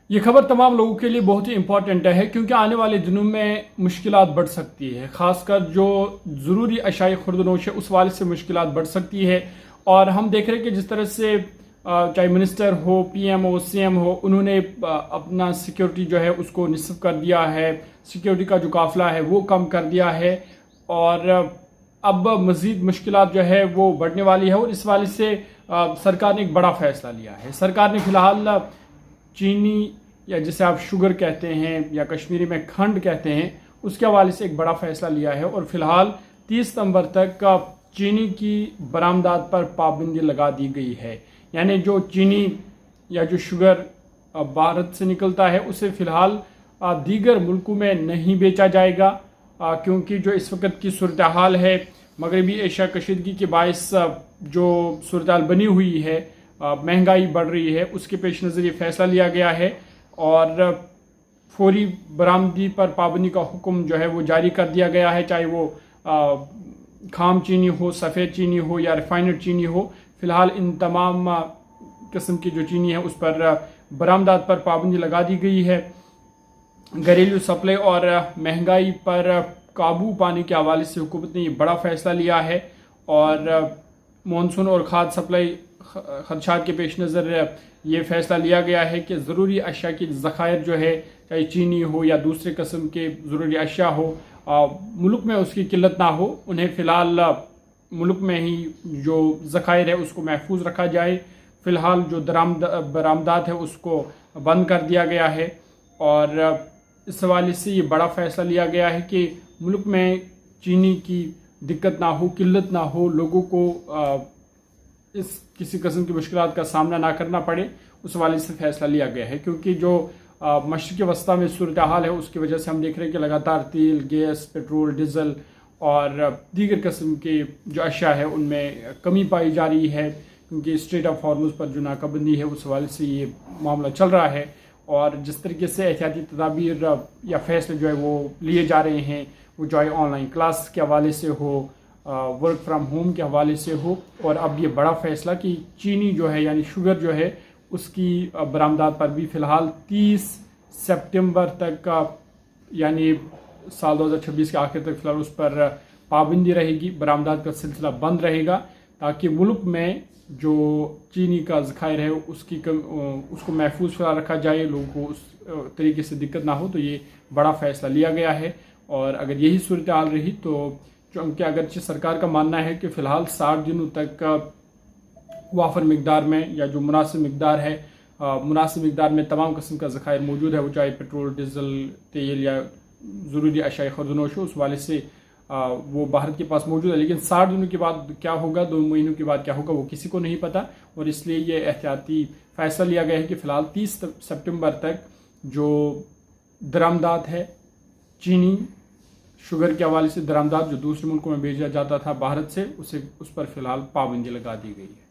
ये खबर तमाम लोगों के लिए बहुत ही इंपॉर्टेंट है क्योंकि आने वाले दिनों में मुश्किलात बढ़ सकती है। ख़ासकर जो ज़रूरी अशाई खुर्दनोश है उस वाले से मुश्किलात बढ़ सकती है। और हम देख रहे हैं कि जिस तरह से चाहे मिनिस्टर हो, पीएम हो, सीएम हो, उन्होंने अपना सिक्योरिटी जो है उसको निस्फ कर दिया है, सिक्योरिटी का जो काफिला है वो कम कर दिया है और अब मज़ीद मुश्किलात जो है वो बढ़ने वाली है। और इस वाले से सरकार ने एक बड़ा फैसला लिया है। सरकार ने फ़िलहाल चीनी या जिसे आप शुगर कहते हैं या कश्मीरी में खंड कहते हैं उसके हवाले से एक बड़ा फैसला लिया है और फिलहाल 30 सितंबर तक चीनी की बरामदात पर पाबंदी लगा दी गई है। यानी जो चीनी या जो शुगर भारत से निकलता है उसे फिलहाल दीगर मुल्कों में नहीं बेचा जाएगा क्योंकि जो इस वक्त की सूरत हाल है, मगरबी एशिया कशीदगी के बायस जो सूरत हाल बनी हुई है, महंगाई बढ़ रही है, उसके पेश नज़र ये फैसला लिया गया है और फौरी बरामदी पर पाबंदी का हुक्म जो है वो जारी कर दिया गया है। चाहे वो खाम चीनी हो, सफ़ेद चीनी हो या रिफाइनड चीनी हो, फिलहाल इन तमाम किस्म की जो चीनी है उस पर बरामदात पर पाबंदी लगा दी गई है। घरेलू सप्लाई और महंगाई पर काबू पाने के हवाले से हुकूमत ने ये बड़ा फैसला लिया है और मानसून और खाद सप्लाई खदशात के पेश नज़र ये फैसला लिया गया है कि ज़रूरी अशिया की ज़खायर जो है, चाहे चीनी हो या दूसरे किस्म के ज़रूरी अशिया हो, मुल्क में उसकी किल्लत ना हो, उन्हें फ़िलहाल मुल्क में ही जो ज़खायर है उसको महफूज रखा जाए। फ़िलहाल जो बरामदात है उसको बंद कर दिया गया है और इस हवाले से ये बड़ा फ़ैसला लिया गया है कि मुल्क में चीनी की दिक्कत ना हो, किल्लत ना हो, लोगों को इस किसी किस्म की मुश्किलात का सामना ना करना पड़े, उस हवाले से फैसला लिया गया है। क्योंकि जो मशरिक़ वस्ता में सूरत हाल है उसकी वजह से हम देख रहे हैं कि लगातार तेल, गैस, पेट्रोल, डीजल और दीगर किस्म के जो अशिया है उनमें कमी पाई जा रही है क्योंकि स्ट्रेट ऑफ हॉर्मुज़ पर जो नाकाबंदी है उस हवाले से ये मामला चल रहा है। और जिस तरीके से एहतियाती तदाबीर या फैसले जो है वो लिए जा रहे हैं, वो चाहे ऑनलाइन क्लास के हवाले से हो, वर्क फ्राम होम के हवाले से हो, और अब ये बड़ा फैसला कि चीनी जो है यानी शुगर जो है उसकी बरामदात पर भी फ़िलहाल 30 सितंबर तक का यानी साल 2026 के आखिर तक फ़िलहाल उस पर पाबंदी रहेगी, बरामदात का सिलसिला बंद रहेगा ताकि मुल्क में जो चीनी का ज़खायर है उसको महफूज फ़िलहाल रखा जाए, लोगों को उस तरीके से दिक्कत ना हो। तो ये बड़ा फ़ैसला लिया गया है और अगर यही सूरत हाल रही तो क्योंकि अगरचे सरकार का मानना है कि फ़िलहाल 60 दिनों तक वाफर मकदार में या जो मुनासिब मकदार है, मुनासिब मकदार में तमाम किस्म का ज़खायर मौजूद है, वो चाहे पेट्रोल, डीजल, तेल या ज़रूरी अशाई खुर्दनोश हो, उस वाले से वो भारत के पास मौजूद है। लेकिन 60 दिनों के बाद क्या होगा, 2 महीनों के बाद क्या होगा, वो किसी को नहीं पता और इसलिए ये एहतियाती फ़ैसला लिया गया है कि फ़िलहाल 30 सितंबर तक जो दरामदात है चीनी शुगर के हवाले से, दरामदात जो दूसरे मुल्कों में भेजा जाता था भारत से, उस पर फ़िलहाल पाबंदी लगा दी गई है।